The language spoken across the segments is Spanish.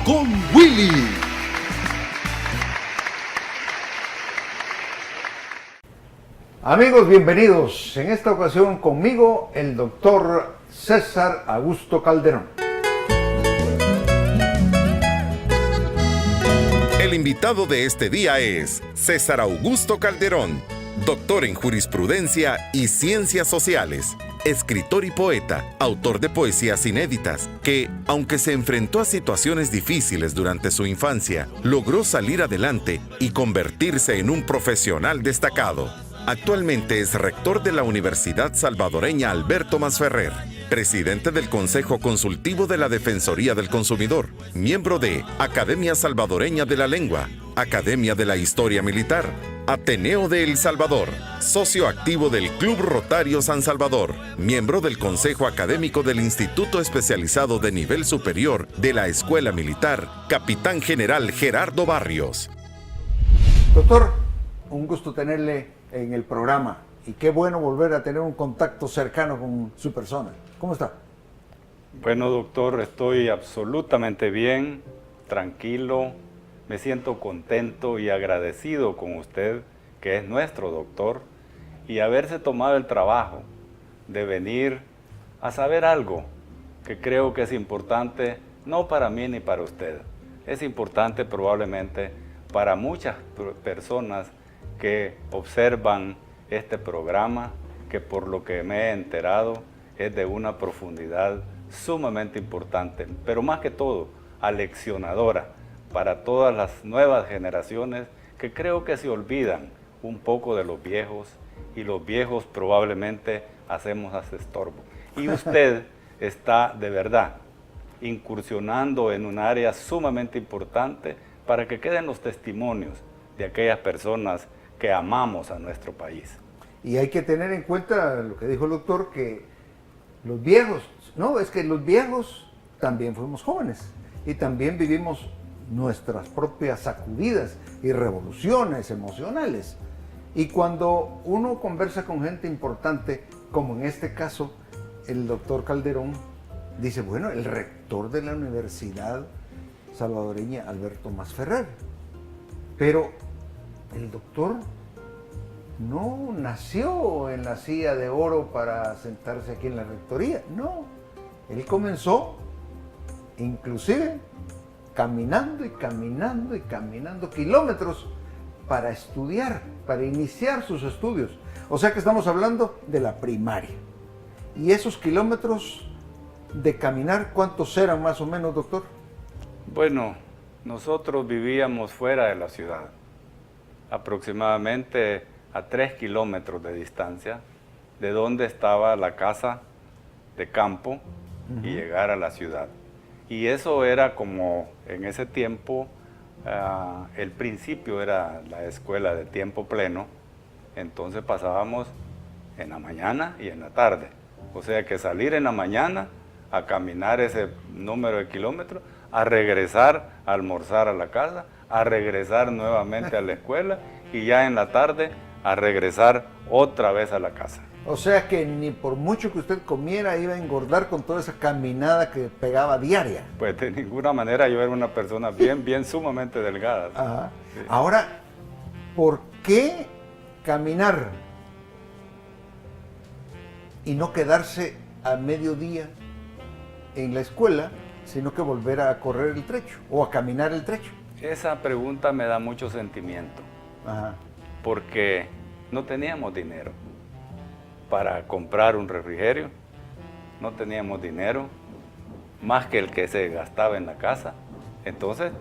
con Willy. Amigos, bienvenidos. En esta ocasión conmigo el doctor César Augusto Calderón. El invitado de este día es César Augusto Calderón, doctor en jurisprudencia y ciencias sociales, escritor y poeta, autor de poesías inéditas, que, aunque se enfrentó a situaciones difíciles durante su infancia, logró salir adelante y convertirse en un profesional destacado. Actualmente es rector de la Universidad Salvadoreña Alberto Masferrer, presidente del Consejo Consultivo de la Defensoría del Consumidor, miembro de Academia Salvadoreña de la Lengua, Academia de la Historia Militar, Ateneo de El Salvador, socio activo del Club Rotario San Salvador, miembro del Consejo Académico del Instituto Especializado de Nivel Superior de la Escuela Militar, Capitán General Gerardo Barrios. Doctor, un gusto tenerle en el programa y qué bueno volver a tener un contacto cercano con su persona. ¿Cómo está? Bueno, doctor, estoy absolutamente bien, tranquilo, me siento contento y agradecido con usted, que es nuestro doctor, y haberse tomado el trabajo de venir a saber algo que creo que es importante, no para mí ni para usted, es importante probablemente para muchas personas que observan este programa, que por lo que me he enterado es de una profundidad sumamente importante, pero más que todo aleccionadora para todas las nuevas generaciones que creo que se olvidan un poco de los viejos, y los viejos probablemente hacemos ese estorbo. Y usted está de verdad incursionando en un área sumamente importante para que queden los testimonios de aquellas personas que amamos a nuestro país. Y hay que tener en cuenta lo que dijo el doctor, que los viejos, no, es que los viejos también fuimos jóvenes y también vivimos nuestras propias sacudidas y revoluciones emocionales. Y cuando uno conversa con gente importante, como en este caso el doctor Calderón, dice, bueno, el rector de la Universidad Salvadoreña Alberto Masferrer, pero el doctor no nació en la silla de oro para sentarse aquí en la rectoría, no. Él comenzó, inclusive, caminando y caminando y caminando kilómetros para estudiar, para iniciar sus estudios. O sea que estamos hablando de la primaria. ¿Y esos kilómetros de caminar, cuántos eran más o menos, doctor? Bueno, nosotros vivíamos fuera de la ciudad, aproximadamente a 3 kilómetros de distancia de donde estaba la casa de campo y llegar a la ciudad. Y eso era como en ese tiempo, el principio era la escuela de tiempo pleno, entonces pasábamos en la mañana y en la tarde. O sea que salir en la mañana a caminar ese número de kilómetros, a regresar a almorzar a la casa, a regresar nuevamente a la escuela y ya en la tarde a regresar otra vez a la casa. O sea que ni por mucho que usted comiera iba a engordar con toda esa caminada que pegaba diaria. Pues de ninguna manera, yo era una persona bien sumamente delgada. Ajá. Sí. Ahora, ¿por qué caminar y no quedarse a mediodía en la escuela, sino que volver a correr el trecho o a caminar el trecho? Esa pregunta me da mucho sentimiento. Ajá. Porque no teníamos dinero para comprar un refrigerio, no teníamos dinero más que el que se gastaba en la casa. Entonces,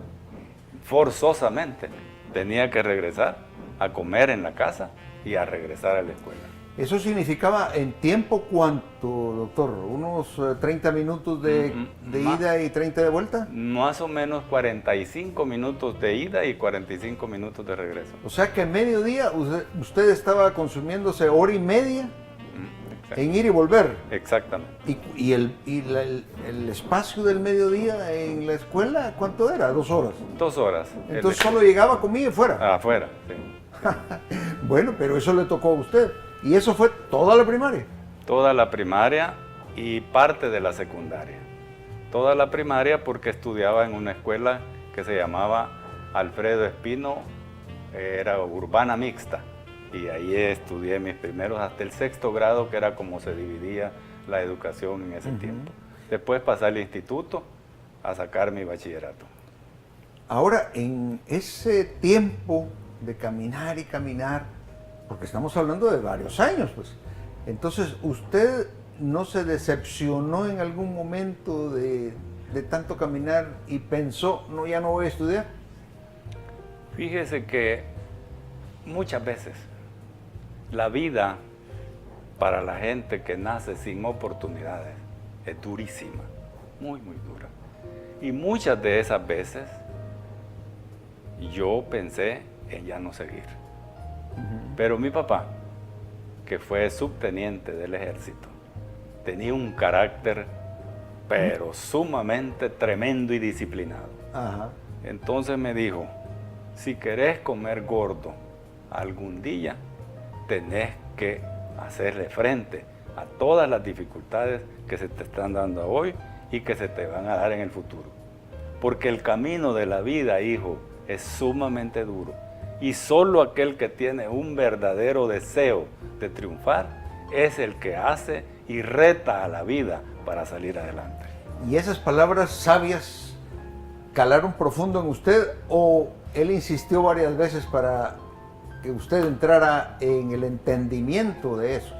forzosamente tenía que regresar a comer en la casa y a regresar a la escuela. ¿Eso significaba en tiempo cuánto, doctor? ¿Unos 30 minutos de ida y 30 de vuelta? Más o menos 45 minutos de ida y 45 minutos de regreso. O sea que a mediodía usted estaba consumiéndose hora y media en ir y volver. Exactamente. ¿Y el espacio del mediodía en la escuela cuánto era? 2 horas. 2 horas. Entonces solo llegaba, comía y fuera. Afuera, sí. Bueno, pero eso le tocó a usted. ¿Y eso fue toda la primaria? Toda la primaria y parte de la secundaria. toda la primaria porque estudiaba en una escuela que se llamaba Alfredo Espino, era urbana mixta. Y ahí estudié mis primeros hasta el 6º grado, que era como se dividía la educación en ese tiempo. Después pasé al instituto a sacar mi bachillerato. Ahora, en ese tiempo de caminar y caminar, porque estamos hablando de varios años, pues, entonces, ¿usted no se decepcionó en algún momento de tanto caminar y pensó, no, ya no voy a estudiar? Fíjese que muchas veces la vida para la gente que nace sin oportunidades es durísima, muy, muy dura. Y muchas de esas veces yo pensé en ya no seguir. Pero mi papá, que fue subteniente del ejército, tenía un carácter pero sumamente tremendo y disciplinado. Entonces me dijo, si querés comer gordo algún día, tenés que hacerle frente a todas las dificultades que se te están dando hoy y que se te van a dar en el futuro. Porque el camino de la vida, hijo, es sumamente duro. Y solo aquel que tiene un verdadero deseo de triunfar es el que hace y reta a la vida para salir adelante. ¿Y esas palabras sabias calaron profundo en usted o él insistió varias veces para que usted entrara en el entendimiento de eso?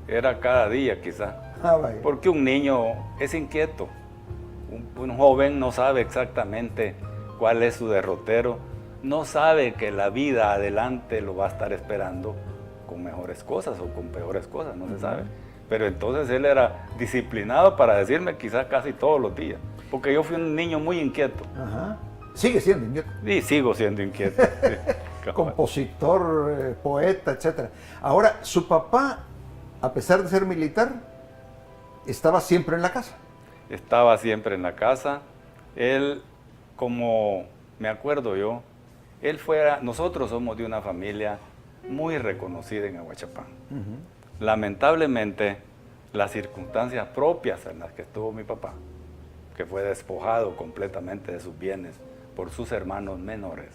Era cada día quizá, Vaya. porque un niño es inquieto, un joven no sabe exactamente cuál es su derrotero, no sabe que la vida adelante lo va a estar esperando con mejores cosas o con peores cosas, no se sabe. Pero entonces él era disciplinado para decirme quizás casi todos los días, porque yo fui un niño muy inquieto. Sigue siendo inquieto. Y sigo siendo inquieto. Sí. Compositor, poeta, etc. Ahora, su papá, a pesar de ser militar, estaba siempre en la casa. Estaba siempre en la casa. Él, como me acuerdo yo, nosotros somos de una familia muy reconocida en Aguachapán. Lamentablemente, las circunstancias propias en las que estuvo mi papá, que fue despojado completamente de sus bienes por sus hermanos menores.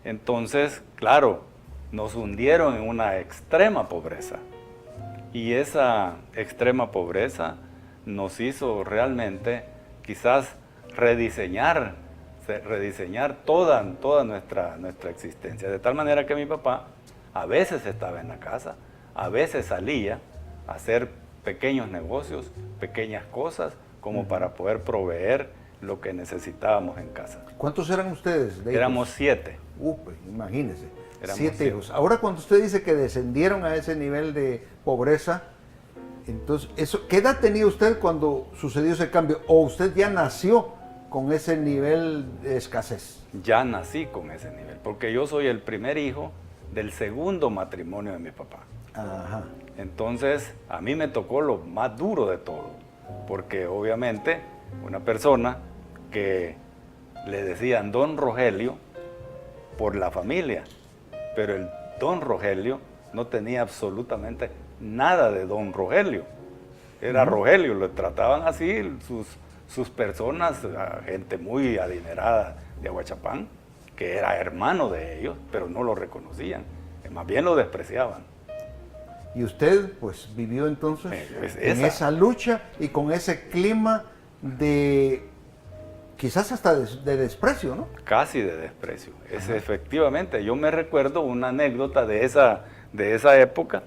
Entonces, claro, nos hundieron en una extrema pobreza. Y esa extrema pobreza nos hizo realmente quizás rediseñar toda nuestra existencia. De tal manera que mi papá a veces estaba en la casa, a veces salía a hacer pequeños negocios, pequeñas cosas, como para poder proveer lo que necesitábamos en casa. ¿Cuántos eran ustedes? Éramos 7. Pues, imagínense, Éramos 7 hijos. Ahora, cuando usted dice que descendieron a ese nivel de pobreza, entonces, ¿qué edad tenía usted cuando sucedió ese cambio? ¿O usted ya nació con ese nivel de escasez? Ya nací con ese nivel, porque yo soy el primer hijo del segundo matrimonio de mi papá. Entonces, a mí me tocó lo más duro de todo, porque obviamente una persona que le decían Don Rogelio por la familia, pero el Don Rogelio no tenía absolutamente nada de Don Rogelio. Era Rogelio, lo trataban así sus personas, gente muy adinerada de Aguachapán, que era hermano de ellos, pero no lo reconocían, más bien lo despreciaban. Y usted, pues, vivió entonces en esa lucha y con ese clima de, quizás hasta de desprecio, ¿no? Casi de desprecio. Efectivamente, yo me recuerdo una anécdota de esa época,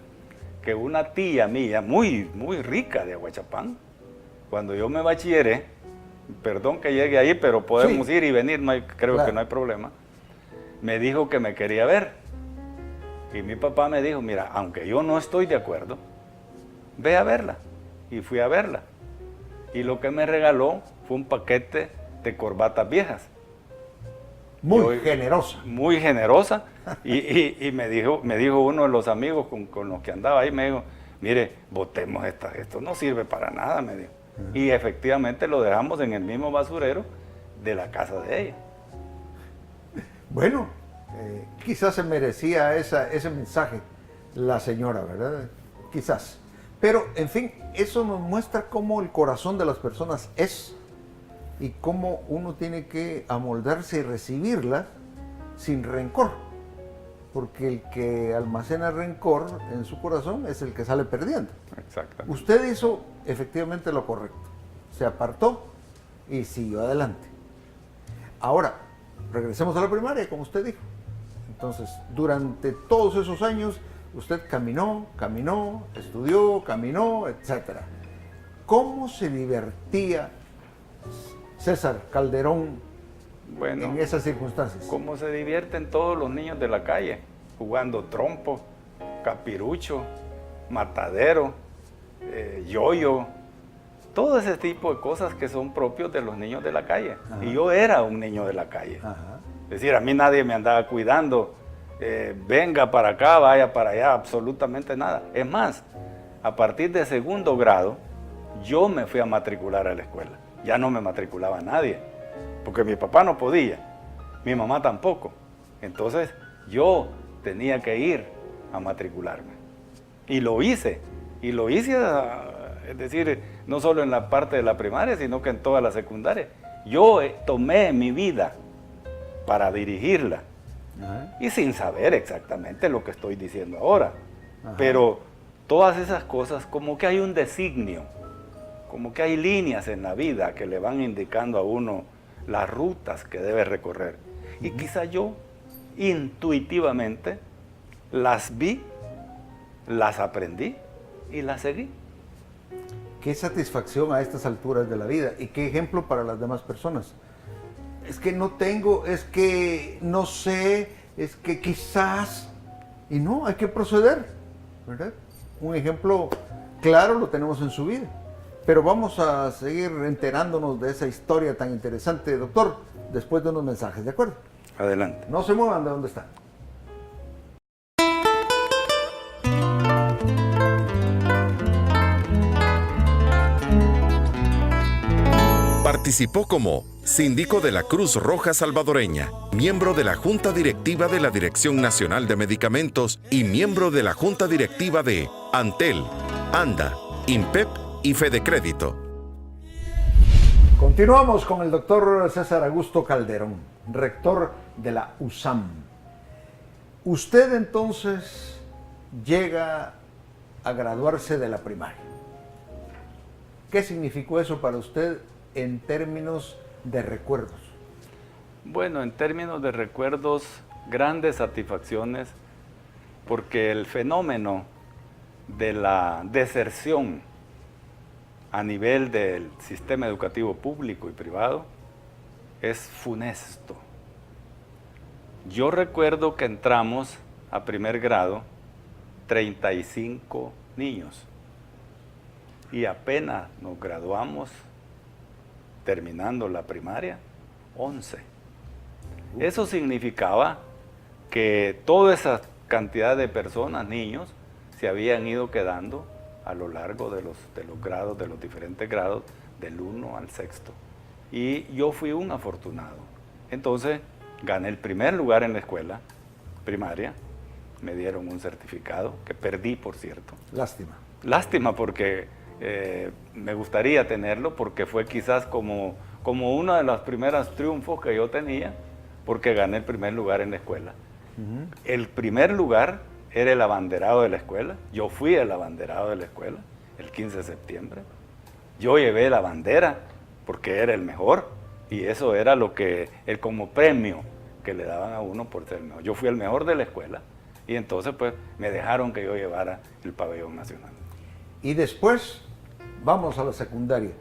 que una tía mía, muy, muy rica de Aguachapán, cuando yo me bachilleré, perdón que llegue ahí, pero podemos ir y venir, creo que no hay problema, me dijo que me quería ver. Y mi papá me dijo, mira, aunque yo no estoy de acuerdo, ve a verla. Y fui a verla. Y lo que me regaló fue un paquete de corbatas viejas. Muy generosa. Muy generosa. Y me dijo uno de los amigos con los que andaba ahí, me dijo, mire, botemos esto no sirve para nada, me dijo. Y efectivamente lo dejamos en el mismo basurero de la casa de ella. Bueno, quizás se merecía ese mensaje la señora, ¿verdad? Quizás. Pero, en fin, eso nos muestra cómo el corazón de las personas es y cómo uno tiene que amoldarse y recibirla sin rencor. Porque el que almacena rencor en su corazón es el que sale perdiendo. Exactamente. Usted hizo efectivamente lo correcto. Se apartó y siguió adelante. Ahora, regresemos a la primaria, como usted dijo. Entonces, durante todos esos años, usted caminó, estudió, caminó, etc. ¿Cómo se divertía César Calderón en esas circunstancias? Como se divierten todos los niños de la calle, jugando trompo, capirucho, matadero, yoyo, todo ese tipo de cosas que son propios de los niños de la calle. Ajá. Y yo era un niño de la calle. Ajá. Es decir, a mí nadie me andaba cuidando, venga para acá, vaya para allá, absolutamente nada. Es más, a partir de segundo grado, yo me fui a matricular a la escuela. Ya no me matriculaba nadie, porque mi papá no podía, mi mamá tampoco. Entonces, yo tenía que ir a matricularme. Y lo hice, es decir, no solo en la parte de la primaria, sino que en toda la secundaria. Yo tomé mi vida para dirigirla. Ajá. Y sin saber exactamente lo que estoy diciendo ahora. Ajá. Pero todas esas cosas, como que hay un designio, como que hay líneas en la vida que le van indicando a uno las rutas que debe recorrer. Y quizá yo intuitivamente las vi, las aprendí y las seguí. Qué satisfacción a estas alturas de la vida y qué ejemplo para las demás personas. Es que no tengo, es que no sé, es que quizás, y no, hay que proceder, ¿verdad? Un ejemplo claro lo tenemos en su vida. Pero vamos a seguir enterándonos de esa historia tan interesante, doctor, después de unos mensajes, ¿de acuerdo? Adelante. No se muevan de donde están. Participó como síndico de la Cruz Roja Salvadoreña, miembro de la Junta Directiva de la Dirección Nacional de Medicamentos y miembro de la Junta Directiva de Antel, ANDA, INPEP y Fedecrédito. Continuamos con el doctor César Augusto Calderón, rector de la USAM. Usted entonces llega a graduarse de la primaria. ¿Qué significó eso para usted en términos de recuerdos? Bueno, en términos de recuerdos, grandes satisfacciones, porque el fenómeno de la deserción a nivel del sistema educativo público y privado es funesto. Yo recuerdo que entramos a primer grado 35 niños y apenas nos graduamos terminando la primaria 11. Eso significaba que toda esa cantidad de personas, niños, se habían ido quedando a lo largo de los grados, de los diferentes grados, del 1 al 6. Y yo fui un afortunado. Entonces, gané el primer lugar en la escuela primaria, me dieron un certificado, que perdí, por cierto. Lástima. Lástima porque me gustaría tenerlo, porque fue quizás como uno de los primeros triunfos que yo tenía, porque gané el primer lugar en la escuela. El primer lugar era el abanderado de la escuela. Yo fui el abanderado de la escuela el 15 de septiembre. Yo llevé la bandera porque era el mejor y eso era como premio que le daban a uno por ser el mejor. Yo fui el mejor de la escuela y entonces pues me dejaron que yo llevara el pabellón nacional. Y después vamos a la secundaria.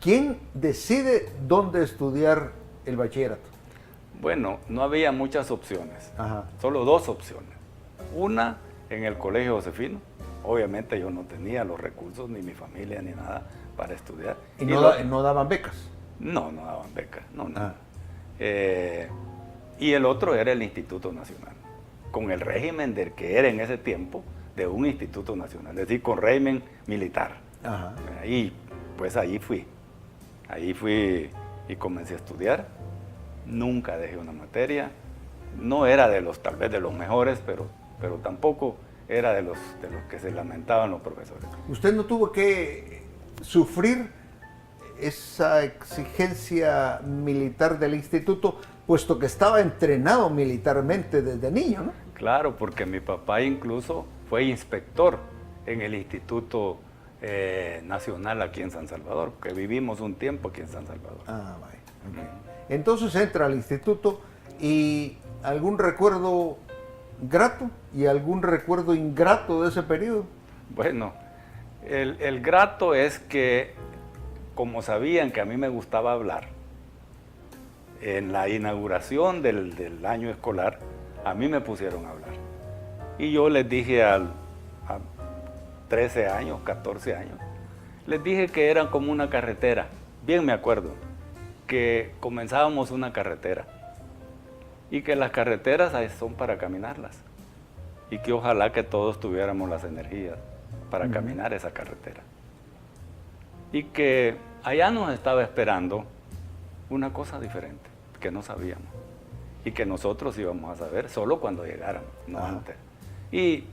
¿Quién decide dónde estudiar el bachillerato? Bueno, no había muchas opciones, solo 2 opciones. Una, en el Colegio Josefino. Obviamente yo no tenía los recursos, ni mi familia, ni nada para estudiar. ¿Y no daban becas? No, no daban becas, no, nada. Y el otro era el Instituto Nacional, con el régimen del que era en ese tiempo de un Instituto Nacional, es decir, con régimen militar. Y pues ahí fui y comencé a estudiar. Nunca dejé una materia, no era tal vez de los mejores, pero tampoco era de los que se lamentaban los profesores. ¿Usted no tuvo que sufrir esa exigencia militar del instituto, puesto que estaba entrenado militarmente desde niño, ¿no? Claro, porque mi papá incluso fue inspector en el Instituto Nacional aquí en San Salvador, que vivimos un tiempo aquí en San Salvador. Ah, vaya. Okay. Entonces entra al instituto y ¿algún recuerdo grato y algún recuerdo ingrato de ese periodo? Bueno, el grato es que, como sabían que a mí me gustaba hablar, en la inauguración del año escolar, a mí me pusieron a hablar. Y yo les dije a 13 años, 14 años, les dije que eran como una carretera. Bien me acuerdo que comenzábamos una carretera y que las carreteras son para caminarlas y que ojalá que todos tuviéramos las energías para caminar esa carretera. Y que allá nos estaba esperando una cosa diferente que no sabíamos y que nosotros íbamos a saber solo cuando llegáramos, no antes. Y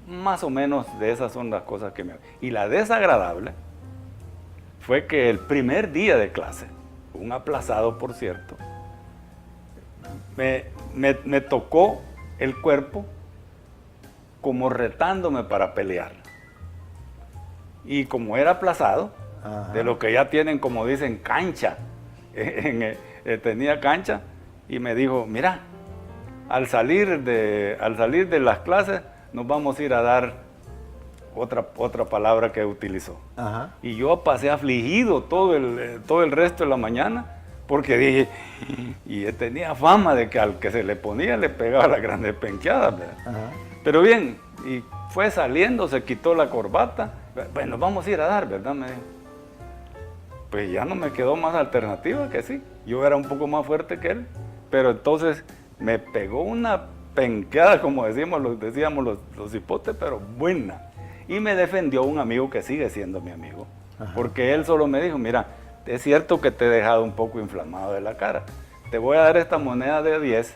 más o menos de esas son las cosas que me... Y la desagradable fue que el primer día de clase, un aplazado por cierto, me tocó el cuerpo como retándome para pelear. Y como era aplazado, de lo que ya tienen, como dicen, cancha, tenía cancha, y me dijo, mira, al salir de las clases nos vamos a ir a dar otra palabra que utilizó. Y yo pasé afligido todo el resto de la mañana, porque dije, y tenía fama de que al que se le ponía le pegaba las grandes penqueadas, ¿verdad? Pero bien, y fue saliendo, se quitó la corbata, bueno, vamos a ir a dar, ¿verdad? Me dijo. Pues ya no me quedó más alternativa que sí. Yo era un poco más fuerte que él, pero entonces me pegó una penqueada, como decíamos los hipotes, pero buena. Y me defendió un amigo que sigue siendo mi amigo, porque él solo me dijo, mira, es cierto que te he dejado un poco inflamado de la cara, te voy a dar esta moneda de 10,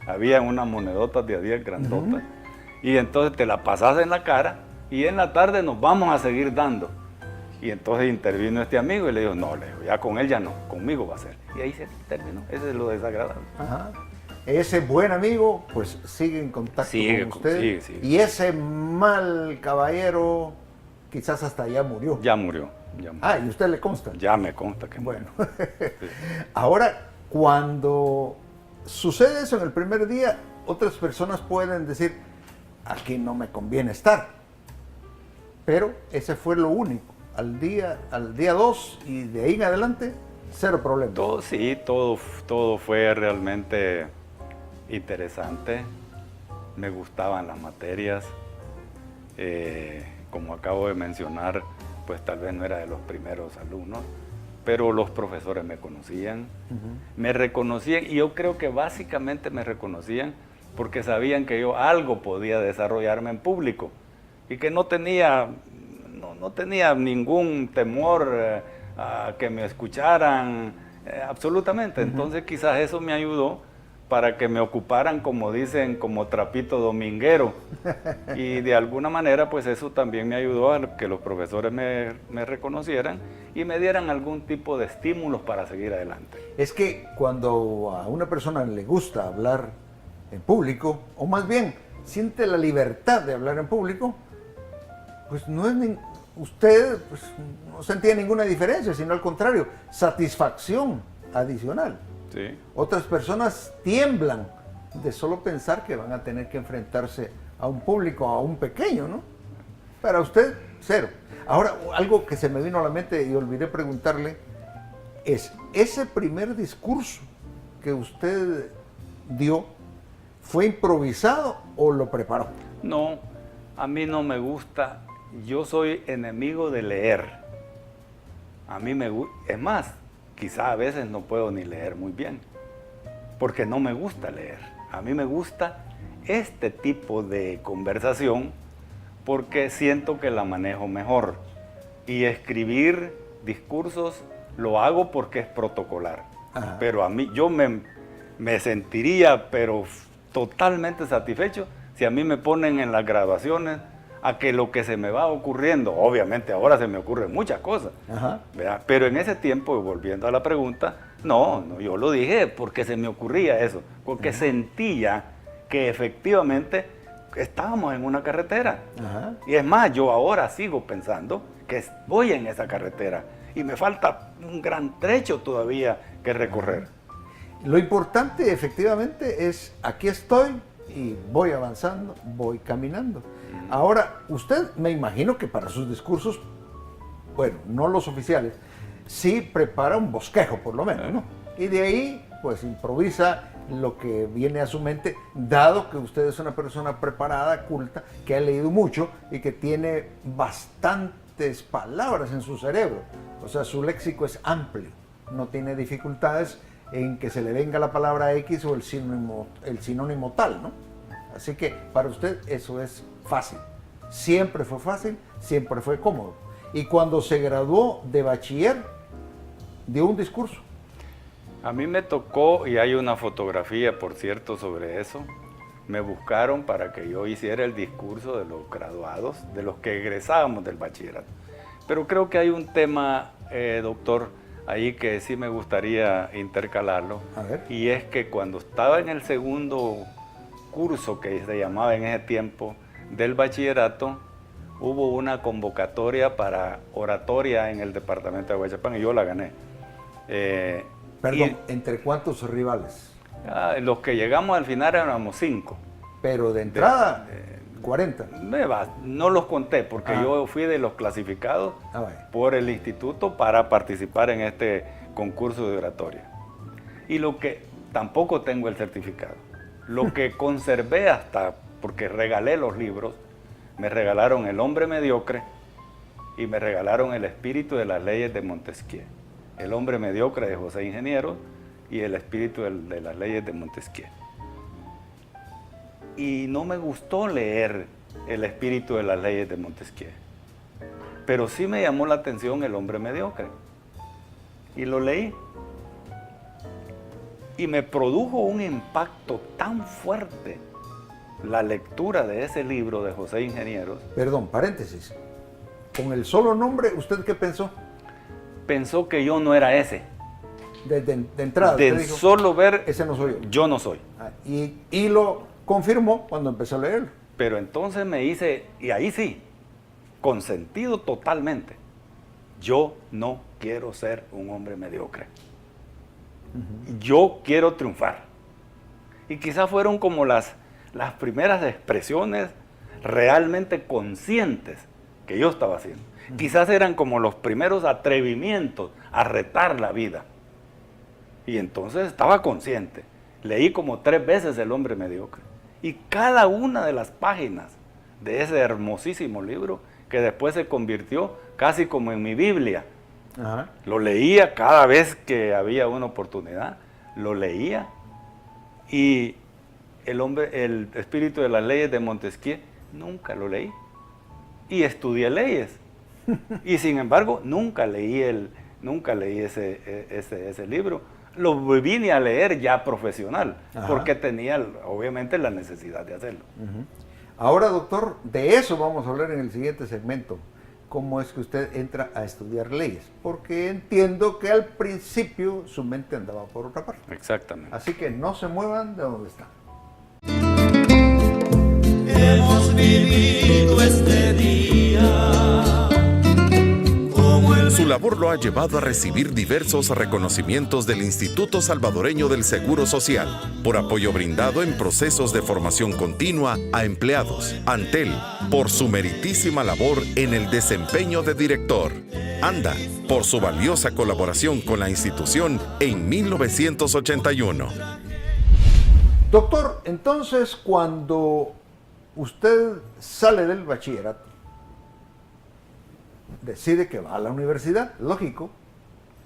había unas monedotas de 10 grandotas, y entonces te la pasas en la cara, y en la tarde nos vamos a seguir dando. Y entonces intervino este amigo y le dijo, no, Leo, ya con él ya no, conmigo va a ser. Y ahí se terminó, ese es lo desagradable. Ese buen amigo, pues sigue en contacto con usted. Sí. Y ese mal caballero, quizás hasta ya murió. Ya murió. Ah, ¿y usted le consta? Ya me consta que bueno. murió. Sí. Ahora, cuando sucede eso en el primer día, otras personas pueden decir, aquí no me conviene estar. Pero ese fue lo único. Al día 2 y de ahí en adelante, cero problema. Todo fue realmente interesante. Me gustaban las materias. Como acabo de mencionar, pues tal vez no era de los primeros alumnos, pero los profesores me conocían, me reconocían, y yo creo que básicamente me reconocían porque sabían que yo algo podía desarrollarme en público y que no tenía ningún temor a que me escucharan absolutamente. Entonces quizás eso me ayudó para que me ocuparan, como dicen, como trapito dominguero. Y de alguna manera, pues eso también me ayudó a que los profesores me reconocieran y me dieran algún tipo de estímulos para seguir adelante. Es que cuando a una persona le gusta hablar en público, o más bien siente la libertad de hablar en público, pues no es usted pues, no sentía ninguna diferencia, sino al contrario, satisfacción adicional. Sí. Otras personas tiemblan de solo pensar que van a tener que enfrentarse a un público, a un pequeño, ¿no? Para usted, cero. Ahora, algo que se me vino a la mente y olvidé preguntarle es, ¿ese primer discurso que usted dio fue improvisado o lo preparó? No, a mí no me gusta. Yo soy enemigo de leer. A mí me gusta, es más, quizá a veces no puedo ni leer muy bien, porque no me gusta leer. A mí me gusta este tipo de conversación porque siento que la manejo mejor. Y escribir discursos lo hago porque es protocolar. Pero a mí, yo me sentiría, pero totalmente satisfecho Si a mí me ponen en las graduaciones a que lo que se me va ocurriendo, obviamente ahora se me ocurren muchas cosas, Ajá. ¿verdad? Pero en ese tiempo, volviendo a la pregunta, no, yo lo dije porque se me ocurría eso, porque sentía que efectivamente estábamos en una carretera. Ajá. Y es más, yo ahora sigo pensando que voy en esa carretera y me falta un gran trecho todavía que recorrer. Lo importante efectivamente es, aquí estoy y voy avanzando, voy caminando. Ahora, usted me imagino que para sus discursos, bueno, no los oficiales, sí prepara un bosquejo por lo menos, ¿no? Y de ahí, pues improvisa lo que viene a su mente, dado que usted es una persona preparada, culta, que ha leído mucho y que tiene bastantes palabras en su cerebro. O sea, su léxico es amplio, no tiene dificultades en que se le venga la palabra X o el sinónimo tal, ¿no? Así que para usted eso es fácil. Siempre fue fácil, siempre fue cómodo. Y cuando se graduó de bachiller, dio un discurso. A mí me tocó, y hay una fotografía, por cierto, sobre eso, me buscaron para que yo hiciera el discurso de los graduados, de los que egresábamos del bachillerato. Pero creo que hay un tema, doctor, ahí que sí me gustaría intercalarlo. A ver. Y es que cuando estaba en el segundo curso, que se llamaba en ese tiempo, del bachillerato, hubo una convocatoria para oratoria en el departamento de Guachapán y yo la gané. Perdón, ¿entre cuántos rivales? Los que llegamos al final éramos 5. Pero de entrada, 40. No los conté porque Ah. yo fui de los clasificados Vaya. por el instituto para participar en este concurso de oratoria. Y lo que tampoco tengo el certificado. Lo que conservé hasta, porque regalé los libros, me regalaron El hombre mediocre y me regalaron El espíritu de las leyes de Montesquieu. El hombre mediocre de José Ingeniero y El espíritu de las leyes de Montesquieu. Y no me gustó leer El espíritu de las leyes de Montesquieu, pero sí me llamó la atención El hombre mediocre y lo leí y me produjo un impacto tan fuerte la lectura de ese libro de José Ingenieros. Perdón, paréntesis. Con el solo nombre, ¿usted qué pensó? Pensó que yo no era ese. De entrada. De usted dijo, solo ver, ese no soy yo. yo no soy. Ah, y lo confirmó cuando empezó a leerlo. Pero entonces me hice, y ahí sí, consentido totalmente. Yo no quiero ser un hombre mediocre. Yo quiero triunfar. Y quizás fueron como las primeras expresiones realmente conscientes que yo estaba haciendo. Quizás eran como los primeros atrevimientos a retar la vida. Y entonces estaba consciente. Leí como 3 veces El hombre mediocre. Y cada una de las páginas de ese hermosísimo libro, que después se convirtió casi como en mi Biblia. Ajá. Lo leía cada vez que había una oportunidad, lo leía. Y el espíritu de las leyes de Montesquieu, nunca lo leí. Y estudié leyes. Y sin embargo, nunca leí ese libro. Lo vine a leer ya profesional, Ajá. porque tenía obviamente la necesidad de hacerlo. Ahora, doctor, de eso vamos a hablar en el siguiente segmento. ¿Cómo es que usted entra a estudiar leyes? Porque entiendo que al principio su mente andaba por otra parte. Exactamente. Así que no se muevan de donde están. Hemos vivido este día como el Su labor lo ha llevado a recibir diversos reconocimientos del Instituto Salvadoreño del Seguro Social por apoyo brindado en procesos de formación continua a empleados. Antel, por su meritísima labor en el desempeño de director. ANDA, por su valiosa colaboración con la institución en 1981. Doctor, entonces cuando usted sale del bachillerato, decide que va a la universidad, lógico,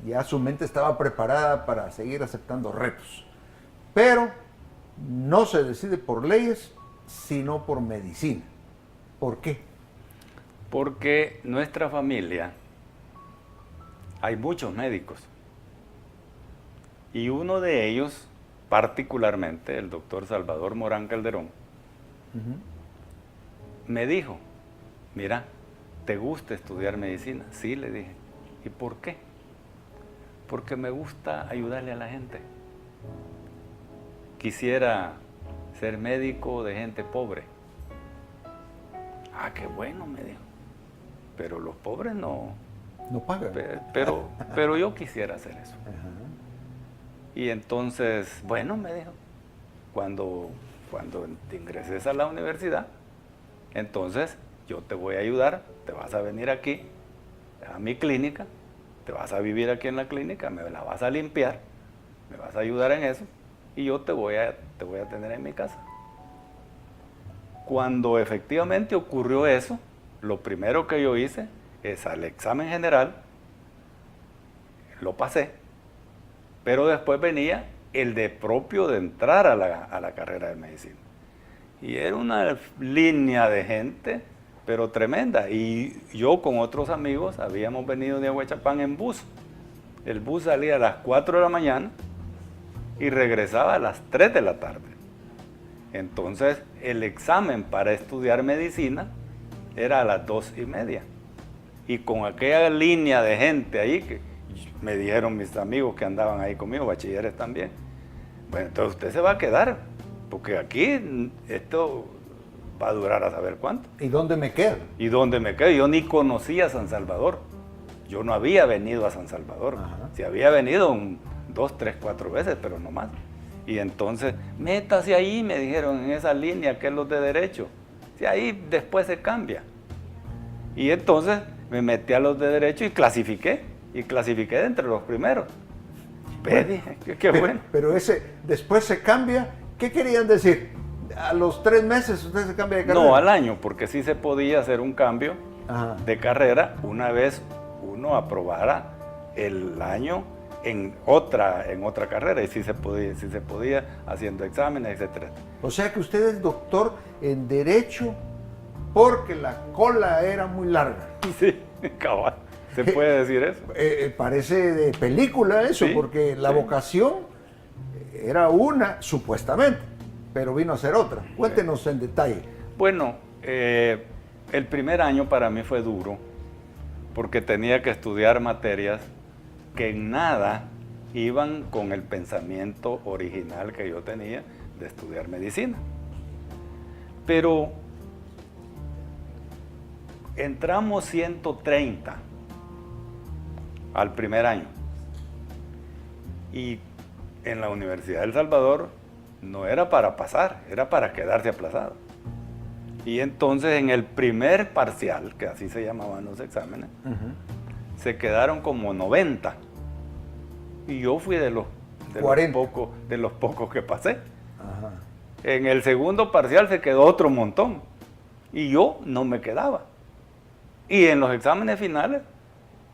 ya su mente estaba preparada para seguir aceptando retos, pero no se decide por leyes, sino por medicina. ¿Por qué? Porque nuestra familia, hay muchos médicos, y uno de ellos, particularmente el doctor Salvador Morán Calderón, Me dijo, mira, ¿te gusta estudiar medicina? Sí, le dije. ¿Y por qué? Porque me gusta ayudarle a la gente. Quisiera ser médico de gente pobre. Ah, qué bueno, me dijo. Pero los pobres no pagan. Pero yo quisiera hacer eso. Y entonces, bueno, me dijo, cuando te ingreses a la universidad, entonces yo te voy a ayudar, te vas a venir aquí a mi clínica, te vas a vivir aquí en la clínica, me la vas a limpiar, me vas a ayudar en eso y yo te voy a tener en mi casa. Cuando efectivamente ocurrió eso, lo primero que yo hice es al examen general, lo pasé, pero después venía el de propio de entrar a la carrera de medicina. Y era una línea de gente, pero tremenda. Y yo con otros amigos habíamos venido de Aguachapán en bus. El bus salía a las 4 de la mañana y regresaba a las 3 de la tarde. Entonces el examen para estudiar medicina era a las 2:30. Y con aquella línea de gente ahí, que me dijeron mis amigos que andaban ahí conmigo, bachilleres también, bueno, entonces usted se va a quedar, porque aquí esto va a durar a saber cuánto. ¿Y dónde me quedo? ¿Y dónde me quedo? Yo ni conocía San Salvador. Yo no había venido a San Salvador. Sí había venido 2, 3, 4 veces, pero no más. Y entonces, métase ahí, me dijeron, en esa línea que es los de derecho. Si ahí después se cambia. Y entonces me metí a los de derecho y clasifiqué. Y clasifiqué de entre los primeros. Qué bueno. Pero ese, después se cambia. ¿Qué querían decir? ¿A los 3 meses usted se cambia de carrera? No, al año, porque sí se podía hacer un cambio de carrera una vez uno aprobara el año en otra carrera, y sí se podía haciendo exámenes, etc. O sea que usted es doctor en Derecho porque la cola era muy larga. Sí, cabal. ¿Se puede decir eso? Parece de película eso, Sí, porque la vocación era una, supuestamente, pero vino a ser otra. Cuéntenos en detalle. Bueno, el primer año para mí fue duro, porque tenía que estudiar materias que en nada iban con el pensamiento original que yo tenía de estudiar medicina. Pero entramos 130 al primer año. Y en la Universidad de El Salvador no era para pasar, era para quedarse aplazado. Y entonces en el primer parcial, que así se llamaban los exámenes, se quedaron como 90. Y yo fui de los pocos que pasé. En el segundo parcial se quedó otro montón. Y yo no me quedaba. Y en los exámenes finales,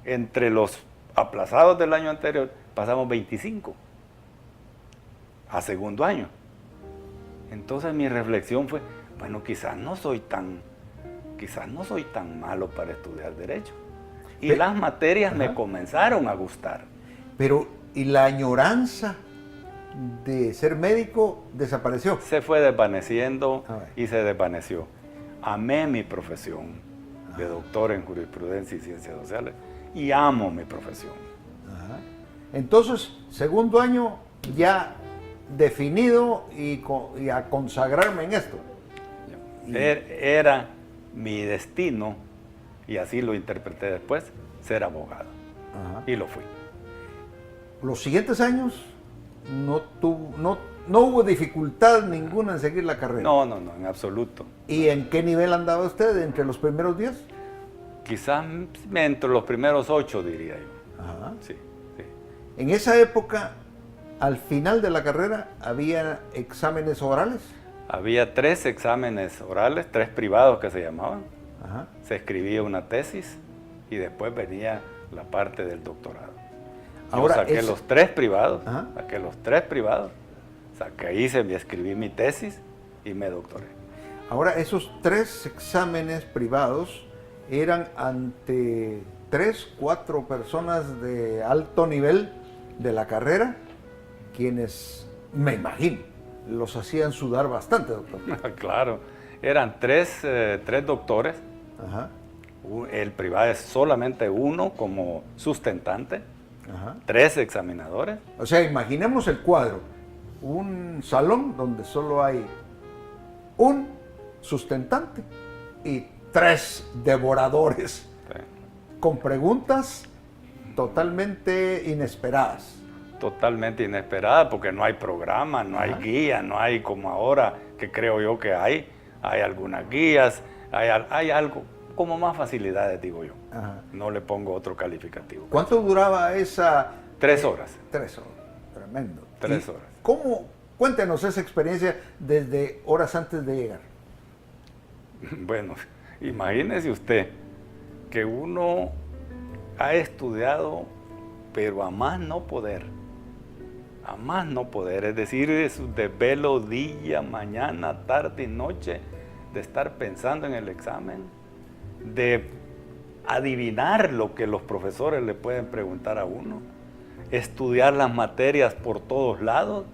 entre los aplazados del año anterior, pasamos 25 a segundo año. Entonces mi reflexión fue, bueno, quizás no soy tan malo para estudiar Derecho. Y las materias me comenzaron a gustar. Pero, ¿y la añoranza de ser médico desapareció? Se fue desvaneciendo y se desvaneció. Amé mi profesión de doctor en jurisprudencia y ciencias sociales y amo mi profesión. Entonces, segundo año ya definido y a consagrarme en esto. Era mi destino, y así lo interpreté después, ser abogado. Y lo fui. Los siguientes años no hubo dificultad ninguna en seguir la carrera. No, en absoluto. ¿Y en qué nivel andaba usted? ¿Entre los primeros 10? Quizás entre los primeros 8, diría yo. Sí. En esa época, al final de la carrera, ¿había exámenes orales? Había 3 exámenes orales, 3 privados que se llamaban. Se escribía una tesis y después venía la parte del doctorado. Yo saqué los 3 privados, escribí mi tesis y me doctoré. Ahora, esos 3 exámenes privados eran ante 3, 4 personas de alto nivel de la carrera, quienes, me imagino, los hacían sudar bastante, doctor. Claro, Eran tres doctores. Ajá. El privado es solamente uno como sustentante, Ajá. 3 examinadores. O sea, imaginemos el cuadro. Un salón donde solo hay un sustentante y 3 devoradores Sí. con preguntas totalmente inesperadas. Totalmente inesperada porque no hay programa, no hay Ajá. guía, no hay como ahora, que creo yo que hay algunas guías, hay algo, como más facilidades, digo yo. Ajá. No le pongo otro calificativo. ¿Cuánto duraba esa? 3 horas. 3 horas. Tremendo. 3 ¿Y horas. cómo? Cuéntenos esa experiencia desde horas antes de llegar. Bueno, imagínese usted que uno ha estudiado, pero a más no poder. A más no poder. Es decir, es desvelo día, mañana, tarde y noche, de estar pensando en el examen, de adivinar lo que los profesores le pueden preguntar a uno, estudiar las materias por todos lados,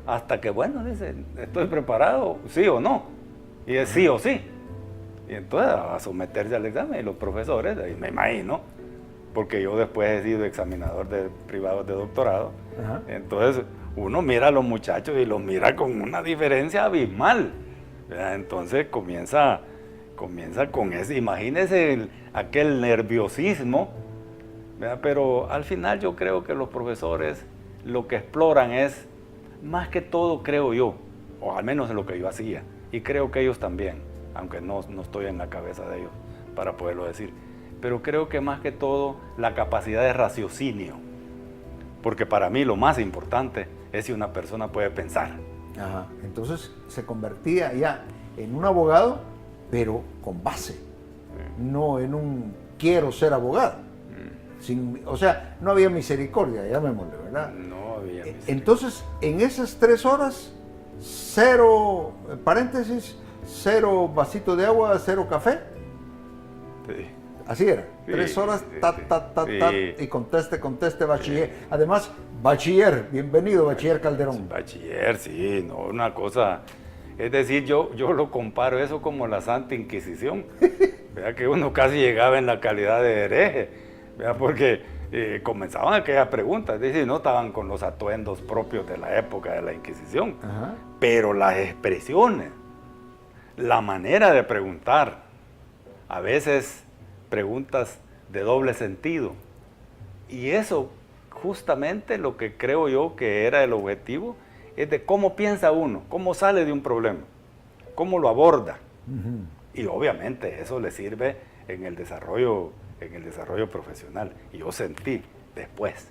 hasta que, bueno, dice, estoy preparado, sí o no, y es sí o sí. Y entonces a someterse al examen, y los profesores, ahí me imagino, porque yo después he sido examinador de privados de doctorado, Ajá. entonces uno mira a los muchachos y los mira con una diferencia abismal, ¿verdad? Entonces comienza con ese, imagínese aquel nerviosismo, ¿verdad? Pero al final yo creo que los profesores lo que exploran es, más que todo creo yo, o al menos lo que yo hacía, y creo que ellos también, aunque no estoy en la cabeza de ellos para poderlo decir, pero creo que más que todo la capacidad de raciocinio, porque para mí lo más importante es si una persona puede pensar. Ajá. Entonces se convertía ya en un abogado, pero con base, no en un quiero ser abogado. O sea, no había misericordia, llamémosle, ¿verdad? No había misericordia. Entonces, en esas 3 horas, 0, paréntesis, 0 vasito de agua, 0 café. Sí. Así era. Sí, 3 horas, sí, ta, sí. ta, ta, Sí. ta, y conteste, bachiller. Además, bachiller, bienvenido, bachiller Calderón. Bachiller, sí, no, una cosa. Es decir, yo lo comparo eso como la Santa Inquisición. ¿Verdad? Que uno casi llegaba en la calidad de hereje, ¿verdad? Porque comenzaban aquellas preguntas, es decir, no estaban con los atuendos propios de la época de la Inquisición, Ajá. pero las expresiones, la manera de preguntar, a veces preguntas de doble sentido. Y eso, justamente lo que creo yo que era el objetivo, es de cómo piensa uno, cómo sale de un problema, cómo lo aborda. Ujú. Y obviamente eso le sirve en el desarrollo profesional. Y yo sentí después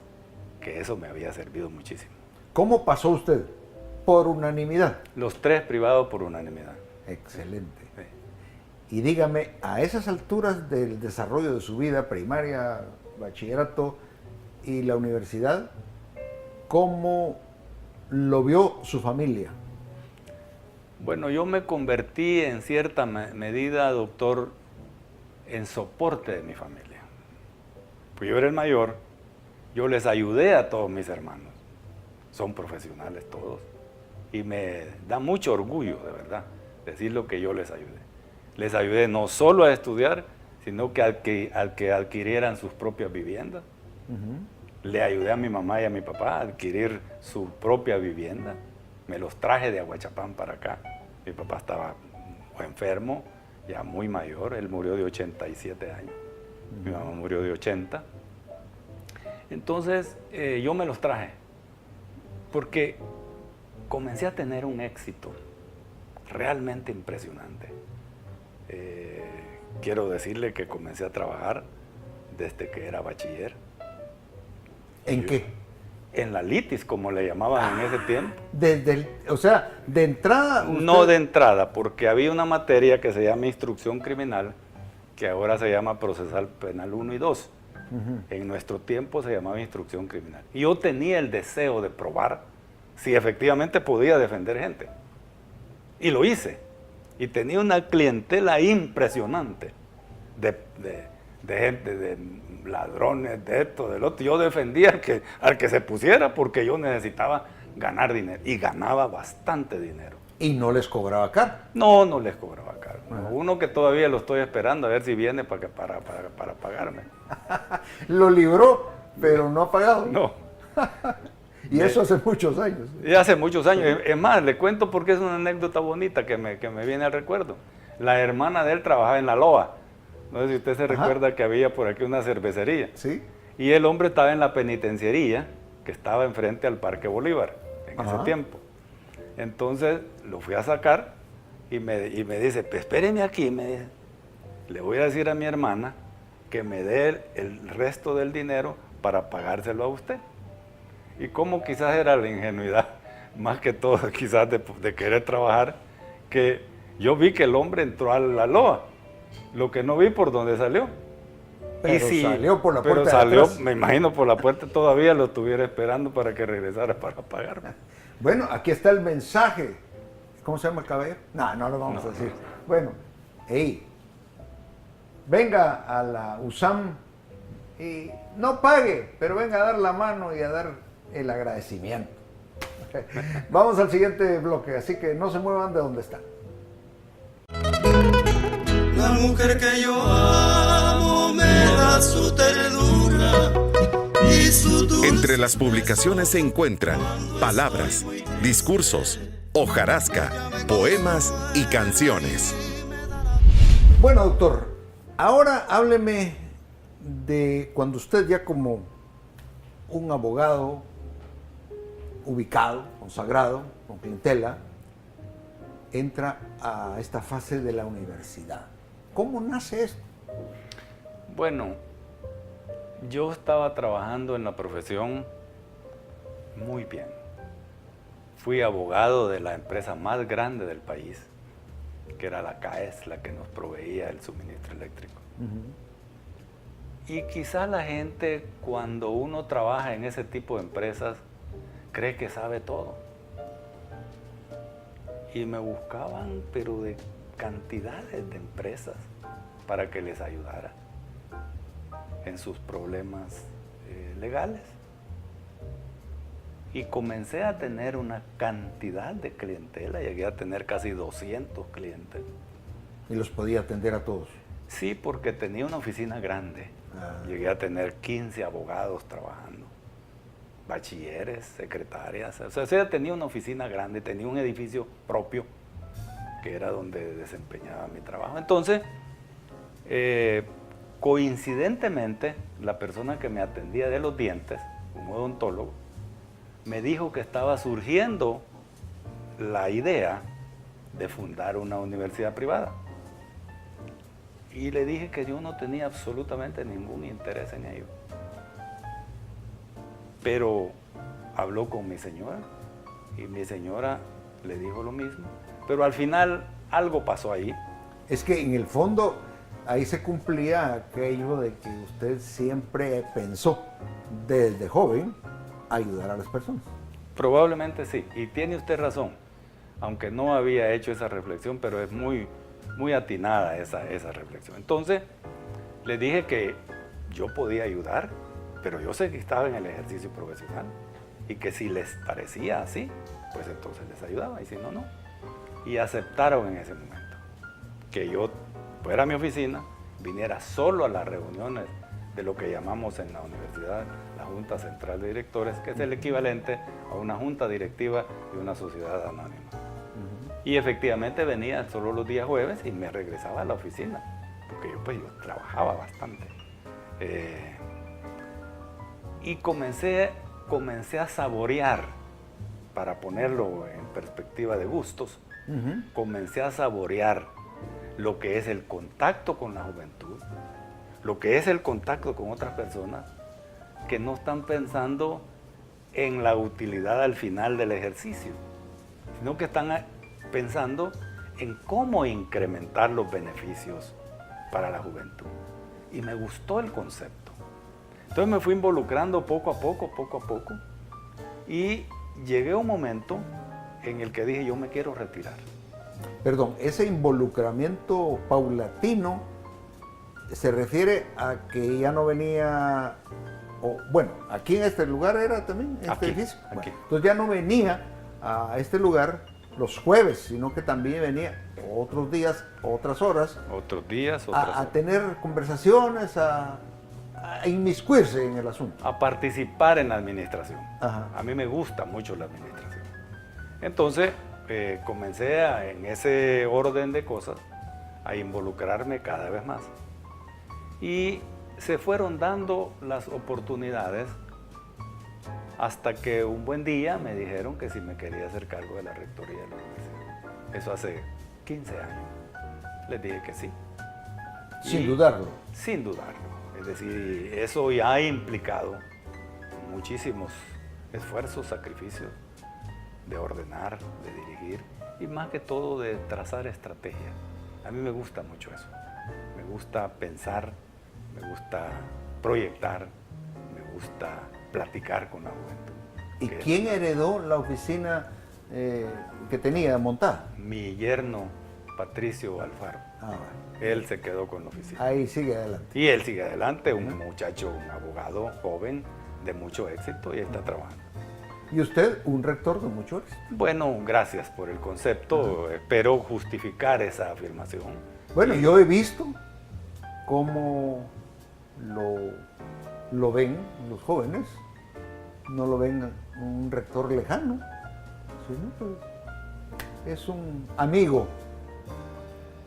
que eso me había servido muchísimo. ¿Cómo pasó usted? Por unanimidad. Los 3 privados por unanimidad. Excelente. Sí. Y dígame, a esas alturas del desarrollo de su vida, primaria, bachillerato y la universidad, ¿cómo lo vio su familia? Bueno, yo me convertí en cierta medida, doctor, en soporte de mi familia. Pues yo era el mayor, yo les ayudé a todos mis hermanos. Son profesionales todos. Y me da mucho orgullo, de verdad, decir lo que yo les ayudé. Les ayudé no solo a estudiar, sino que al que adquirieran sus propias viviendas. Ujú. Le ayudé a mi mamá y a mi papá a adquirir su propia vivienda. Me los traje de Aguachapán para acá. Mi papá estaba enfermo, ya muy mayor. Él murió de 87 años. Mi mamá murió de 80. Entonces, yo me los traje. Porque comencé a tener un éxito realmente impresionante. Quiero decirle que comencé a trabajar desde que era bachiller. ¿En qué? En la litis, como le llamaban en ese tiempo. O sea, de entrada... usted- No de entrada, porque había una materia que se llama instrucción criminal, que ahora se llama procesal penal 1 y 2. Ujú. En nuestro tiempo se llamaba instrucción criminal. Y yo tenía el deseo de probar si efectivamente podía defender gente. Y lo hice. Y tenía una clientela impresionante de gente, de ladrones, de esto, del otro. Yo defendía al que se pusiera porque yo necesitaba ganar dinero. Y ganaba bastante dinero. Y no les cobraba caro. No, no les cobraba caro. No. Uno que todavía lo estoy esperando a ver si viene para pagarme. Lo libró, pero no ha pagado. No. Y eso hace muchos años. Y hace muchos años. Es más, le cuento porque es una anécdota bonita que me viene al recuerdo. La hermana de él trabajaba en la Loa. No sé si usted se recuerda que había por aquí una cervecería. Sí. Y el hombre estaba en la penitenciaría que estaba enfrente al Parque Bolívar en ese tiempo. Entonces lo fui a sacar y me dice, pues, espéreme aquí, me dice. Le voy a decir a mi hermana que me dé el resto del dinero para pagárselo a usted. Y como quizás era la ingenuidad, más que todo quizás de querer trabajar, que yo vi que el hombre entró a la Loa, lo que no vi por dónde salió. Pero salió por la puerta pero de salió, atrás. me imagino por la puerta, todavía lo estuviera esperando para que regresara para pagarme. Bueno, aquí está el mensaje. ¿Cómo se llama el caballero? No lo vamos a decir. Bueno, hey, venga a la USAM y no pague, pero venga a dar la mano y a dar el agradecimiento. Vamos al siguiente bloque, así que no se muevan de donde están. La mujer que yo amo me da su ternura y su dulce. Entre las publicaciones se encuentran palabras, discursos, hojarasca, poemas y canciones. Bueno, doctor, ahora hábleme de cuando usted ya como un abogado ubicado, consagrado, con clientela, entra a esta fase de la universidad. ¿Cómo nace esto? Bueno, yo estaba trabajando en la profesión muy bien. Fui abogado de la empresa más grande del país, que era la CAES, la que nos proveía el suministro eléctrico. Y quizá la gente, cuando uno trabaja en ese tipo de empresas, cree que sabe todo. Y me buscaban, pero de cantidades de empresas para que les ayudara en sus problemas legales. Y comencé a tener una cantidad de clientela, llegué a tener casi 200 clientes. Y los podía atender a todos. Sí, porque tenía una oficina grande. Llegué a tener 15 abogados trabajando, bachilleres, secretarias. O sea, tenía una oficina grande, tenía un edificio propio, que era donde desempeñaba mi trabajo. Entonces, coincidentemente, la persona que me atendía de los dientes, un odontólogo, me dijo que estaba surgiendo la idea de fundar una universidad privada. Y le dije que yo no tenía absolutamente ningún interés en ello. Pero habló con mi señora y mi señora le dijo lo mismo. Pero al final algo pasó ahí. Es que en el fondo ahí se cumplía aquello de que usted siempre pensó desde joven ayudar a las personas. Probablemente sí, y tiene usted razón, aunque no había hecho esa reflexión, pero es muy atinada esa reflexión. Entonces, le dije que yo podía ayudar, pero yo sé que estaba en el ejercicio profesional y que si les parecía así, pues entonces les ayudaba, y si no, no. Y aceptaron en ese momento que yo fuera a mi oficina, viniera solo a las reuniones de lo que llamamos en la universidad la Junta Central de Directores, que es el equivalente a una junta directiva de una sociedad anónima. Y efectivamente venía solo los días jueves y me regresaba a la oficina, porque yo trabajaba bastante. Y comencé a saborear, para ponerlo en perspectiva de gustos, comencé a saborear lo que es el contacto con la juventud, lo que es el contacto con otras personas que no están pensando en la utilidad al final del ejercicio, sino que están pensando en cómo incrementar los beneficios para la juventud. Y me gustó el concepto. Entonces me fui involucrando poco a poco, y llegué a un momento en el que dije, yo me quiero retirar. Perdón, ese involucramiento paulatino se refiere a que ya no venía, bueno, aquí en este lugar era también, en este edificio. Bueno, entonces ya no venía a este lugar los jueves, sino que también venía otros días, otras horas, Otros días, otras a horas. tener conversaciones, a inmiscuirse en el asunto. A participar en la administración. Ajá. A mí me gusta mucho la administración. Entonces, comencé en ese orden de cosas a involucrarme cada vez más. Y se fueron dando las oportunidades hasta que un buen día me dijeron que si me quería hacer cargo de la rectoría de la universidad. Eso hace 15 años. Les dije que sí. Sin Y- dudarlo. Sin dudarlo. Es decir, eso ya ha implicado muchísimos esfuerzos, sacrificios de ordenar, de dirigir y más que todo de trazar estrategia. A mí me gusta mucho eso. Me gusta pensar, me gusta proyectar, me gusta platicar con la juventud. ¿Y Que quién heredó la oficina que tenía montada? Mi yerno, Patricio Alfaro. Ah, bueno. Él se quedó con la oficina. Ahí sigue adelante. Y él sigue adelante, un muchacho, un abogado joven de mucho éxito y está trabajando. Y usted, un rector de mucho éxito. Bueno, gracias por el concepto. Espero justificar esa afirmación. Bueno, yo he visto cómo lo ven los jóvenes. No lo ven un rector lejano, sino que es un amigo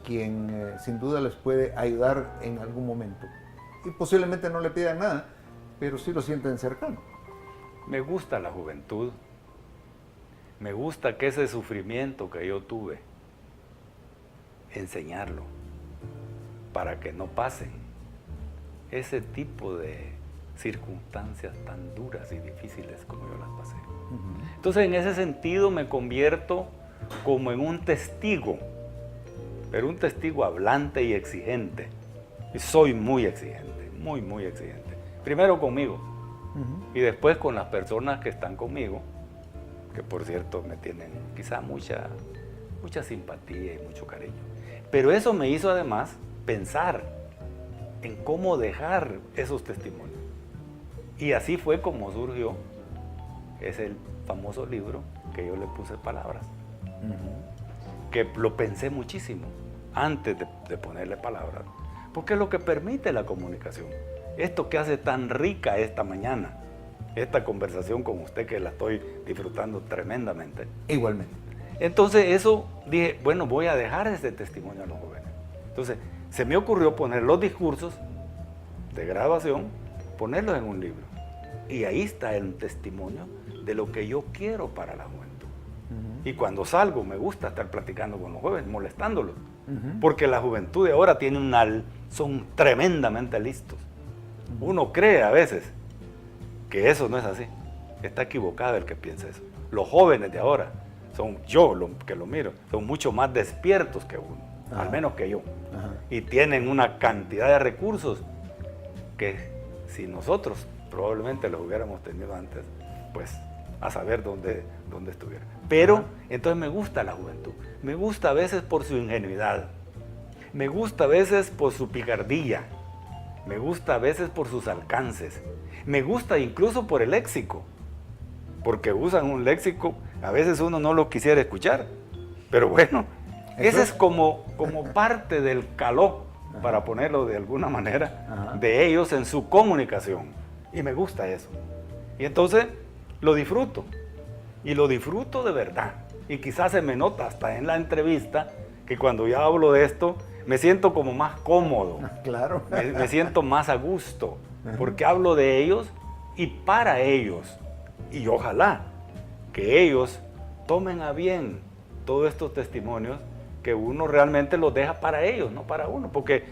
quien sin duda les puede ayudar en algún momento. Y posiblemente no le pidan nada, pero sí lo sienten cercano. Me gusta la juventud. Me gusta que ese sufrimiento que yo tuve, enseñarlo para que no pasen ese tipo de circunstancias tan duras y difíciles como yo las pasé. Entonces, en ese sentido me convierto como en un testigo, pero un testigo hablante y exigente. Y soy muy exigente, muy, muy exigente. Primero conmigo y después con las personas que están conmigo, que por cierto me tienen quizá mucha simpatía y mucho cariño. Pero eso me hizo además pensar en cómo dejar esos testimonios. Y así fue como surgió ese famoso libro que yo le puse palabras. Que lo pensé muchísimo antes de ponerle palabras, porque es lo que permite la comunicación. Esto que hace tan rica esta mañana, esta conversación con usted que la estoy disfrutando tremendamente. Igualmente. Entonces eso dije, bueno, voy a dejar ese testimonio a los jóvenes. Entonces se me ocurrió poner los discursos de graduación, ponerlos en un libro. Y ahí está el testimonio de lo que yo quiero para la juventud. Y cuando salgo me gusta estar platicando con los jóvenes, molestándolos. Porque la juventud de ahora son tremendamente listos. Uno cree a veces que eso no es así. Está equivocado el que piensa eso. Los jóvenes de ahora, que lo miro, son mucho más despiertos que uno, al menos que yo. Y tienen una cantidad de recursos que si nosotros probablemente los hubiéramos tenido antes, pues a saber dónde estuvieran. Pero entonces me gusta la juventud. Me gusta a veces por su ingenuidad. Me gusta a veces por su picardía. Me gusta a veces por sus alcances. Me gusta incluso por el léxico. Porque usan un léxico, a veces uno no lo quisiera escuchar. Pero bueno, ese es como parte del calor, para ponerlo de alguna manera, de ellos en su comunicación. Y me gusta eso. Y entonces lo disfruto. Y lo disfruto de verdad. Y quizás se me nota hasta en la entrevista que cuando ya hablo de esto, me siento como más cómodo. Claro. Me siento más a gusto. Porque hablo de ellos y para ellos. Y ojalá que ellos tomen a bien todos estos testimonios que uno realmente los deja para ellos, no para uno. Porque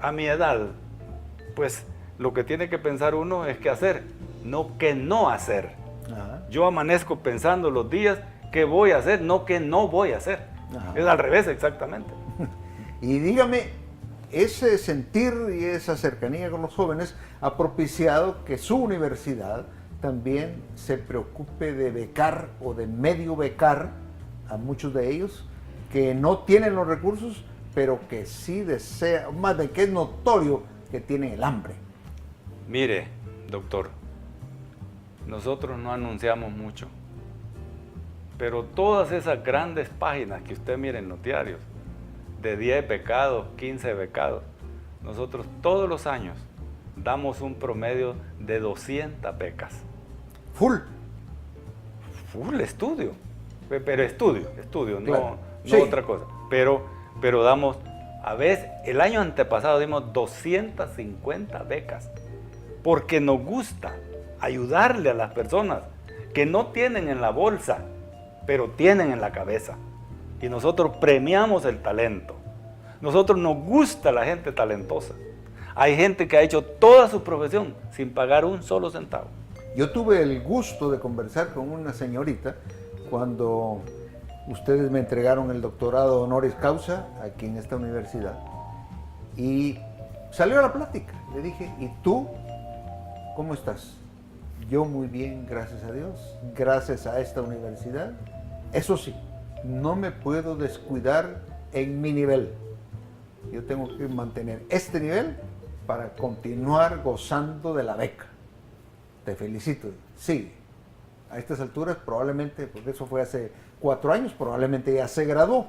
a mi edad, pues lo que tiene que pensar uno es qué hacer, no qué no hacer. Yo amanezco pensando los días qué voy a hacer, no qué no voy a hacer. Es al revés exactamente. Y dígame, ese sentir y esa cercanía con los jóvenes ha propiciado que su universidad también se preocupe de becar o de medio becar a muchos de ellos que no tienen los recursos, pero que sí desean, más de que es notorio que tienen el hambre. Mire, doctor, nosotros no anunciamos mucho, Pero todas esas grandes páginas que usted mira en los diarios, de 10 becados, 15 becados, nosotros todos los años damos un promedio de 200 becas. Full. Full estudio. Pero estudio, Claro. no Sí. otra cosa. Pero damos, a veces, el año antepasado dimos 250 becas, porque nos gusta ayudarle a las personas que no tienen en la bolsa, pero tienen en la cabeza. Y nosotros premiamos el talento. Nosotros nos gusta la gente talentosa. Hay gente que ha hecho toda su profesión sin pagar un solo centavo. Yo tuve el gusto de conversar con una señorita cuando ustedes me entregaron el doctorado honoris causa aquí en esta universidad. Y salió a la plática. Le dije, ¿y tú cómo estás? Yo muy bien, gracias a Dios, gracias a esta universidad. Eso sí, no me puedo descuidar en mi nivel. Yo tengo que mantener este nivel para continuar gozando de la beca. Te felicito. Sigue. A estas alturas probablemente, porque eso fue hace 4 años, probablemente ya se graduó.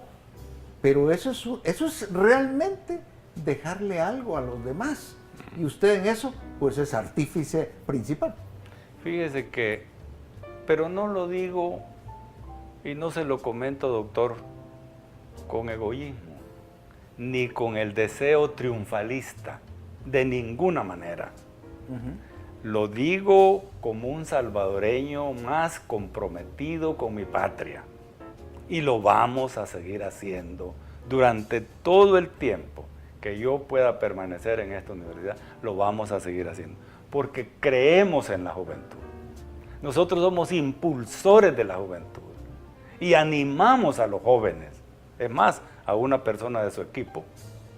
Pero eso es realmente dejarle algo a los demás. Y usted en eso, pues es artífice principal. Fíjese que, pero no lo digo y no se lo comento, doctor, con egoísmo, ni con el deseo triunfalista, de ninguna manera. Lo digo como un salvadoreño más comprometido con mi patria. Y lo vamos a seguir haciendo durante todo el tiempo que yo pueda permanecer en esta universidad, lo vamos a seguir haciendo. Porque creemos en la juventud. Nosotros somos impulsores de la juventud y animamos a los jóvenes. Es más, a una persona de su equipo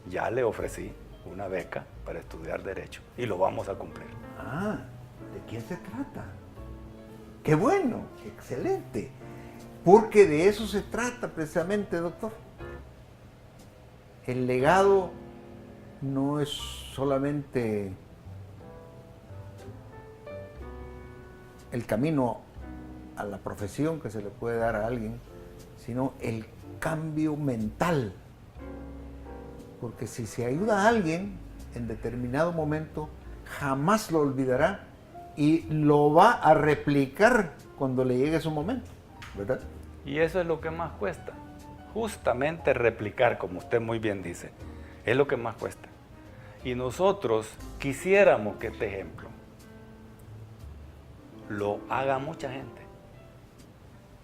ya le ofrecí una beca para estudiar Derecho y lo vamos a cumplir. Ah, ¿de quién se trata? ¡Qué bueno! ¡Excelente! Porque de eso se trata precisamente, doctor. El legado no es solamente el camino a la profesión que se le puede dar a alguien, sino el cambio mental. Porque si se ayuda a alguien en determinado momento, jamás lo olvidará y lo va a replicar cuando le llegue su momento, ¿verdad? Y eso es lo que más cuesta. Justamente replicar, como usted muy bien dice, es lo que más cuesta. Y nosotros quisiéramos que este ejemplo lo haga mucha gente.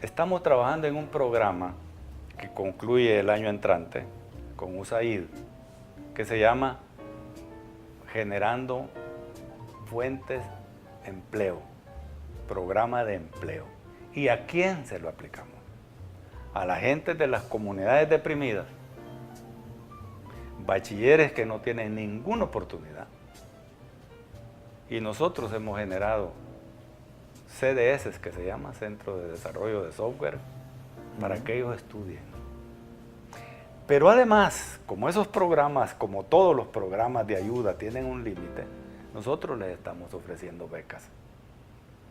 Estamos trabajando en un programa que concluye el año entrante con USAID, que se llama Generando Fuentes de Empleo, programa de empleo. ¿Y a quién se lo aplicamos? A la gente de las comunidades deprimidas, bachilleres que no tienen ninguna oportunidad. Y nosotros hemos generado CDS, que se llama Centro de Desarrollo de Software, para que ellos estudien. Pero además, como esos programas, como todos los programas de ayuda tienen un límite, nosotros les estamos ofreciendo becas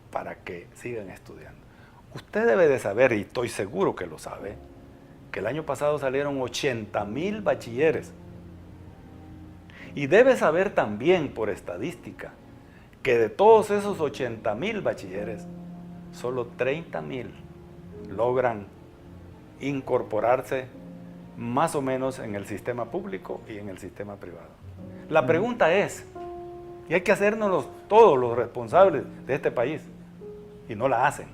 para que sigan estudiando. Usted debe de saber, y estoy seguro que lo sabe, que el año pasado salieron 80,000 bachilleres. Y debe saber también, por estadística, que de todos esos 80,000 bachilleres, solo 30,000 logran incorporarse más o menos en el sistema público y en el sistema privado. La pregunta es, y hay que hacernos todos los responsables de este país, y no la hacen,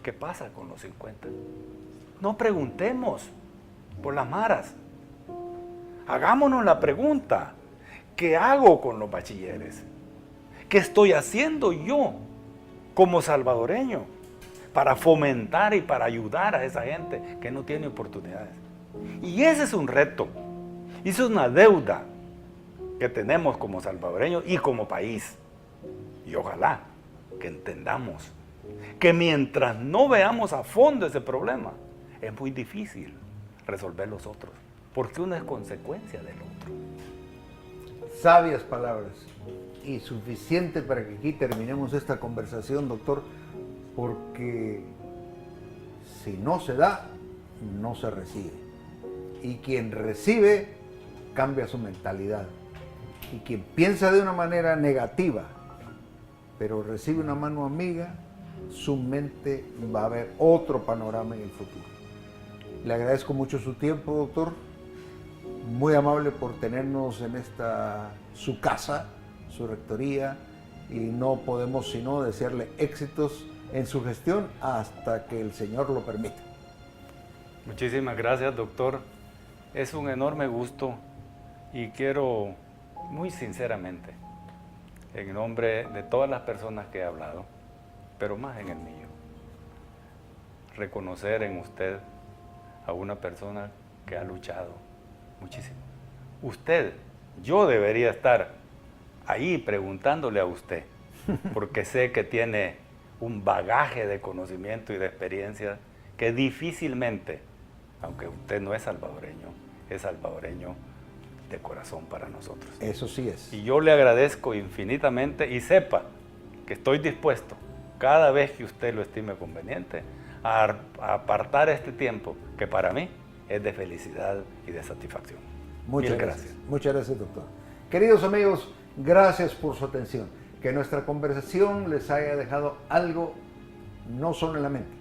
¿qué pasa con los 50? No preguntemos por las maras. Hagámonos la pregunta, ¿qué hago con los bachilleres? ¿Qué estoy haciendo yo como salvadoreño para fomentar y para ayudar a esa gente que no tiene oportunidades? Y ese es un reto, y eso es una deuda que tenemos como salvadoreños y como país. Y ojalá que entendamos que mientras no veamos a fondo ese problema, es muy difícil resolver los otros, porque uno es consecuencia del otro. Sabias palabras y suficiente para que aquí terminemos esta conversación, doctor, porque Si no se da, no se recibe. Y quien recibe, cambia su mentalidad. Y quien piensa de una manera negativa, pero recibe una mano amiga, su mente va a ver otro panorama en el futuro. Le agradezco mucho su tiempo, doctor. Muy amable por tenernos en su casa, su rectoría, y no podemos sino desearle éxitos en su gestión hasta que el Señor lo permita. Muchísimas gracias, doctor. Es un enorme gusto y quiero, muy sinceramente, en nombre de todas las personas que he hablado, pero más en el mío, reconocer en usted a una persona que ha luchado muchísimo. Usted, yo debería estar ahí preguntándole a usted, porque sé que tiene un bagaje de conocimiento y de experiencia que difícilmente, aunque usted no es salvadoreño de corazón para nosotros. Eso sí es. Y yo le agradezco infinitamente y sepa que estoy dispuesto, cada vez que usted lo estime conveniente, a apartar este tiempo que para mí es de felicidad y de satisfacción. Muchas gracias. Muchas gracias, doctor. Queridos amigos, gracias por su atención. Que nuestra conversación les haya dejado algo no solo en la mente,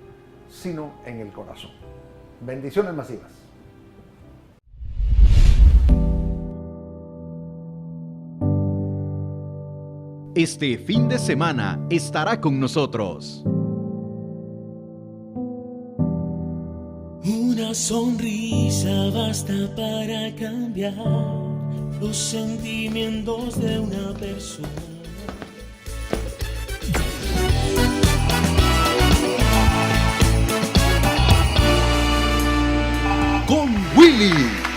sino en el corazón. Bendiciones masivas. Este fin de semana estará con nosotros. Una sonrisa basta para cambiar los sentimientos de una persona. Con Willy.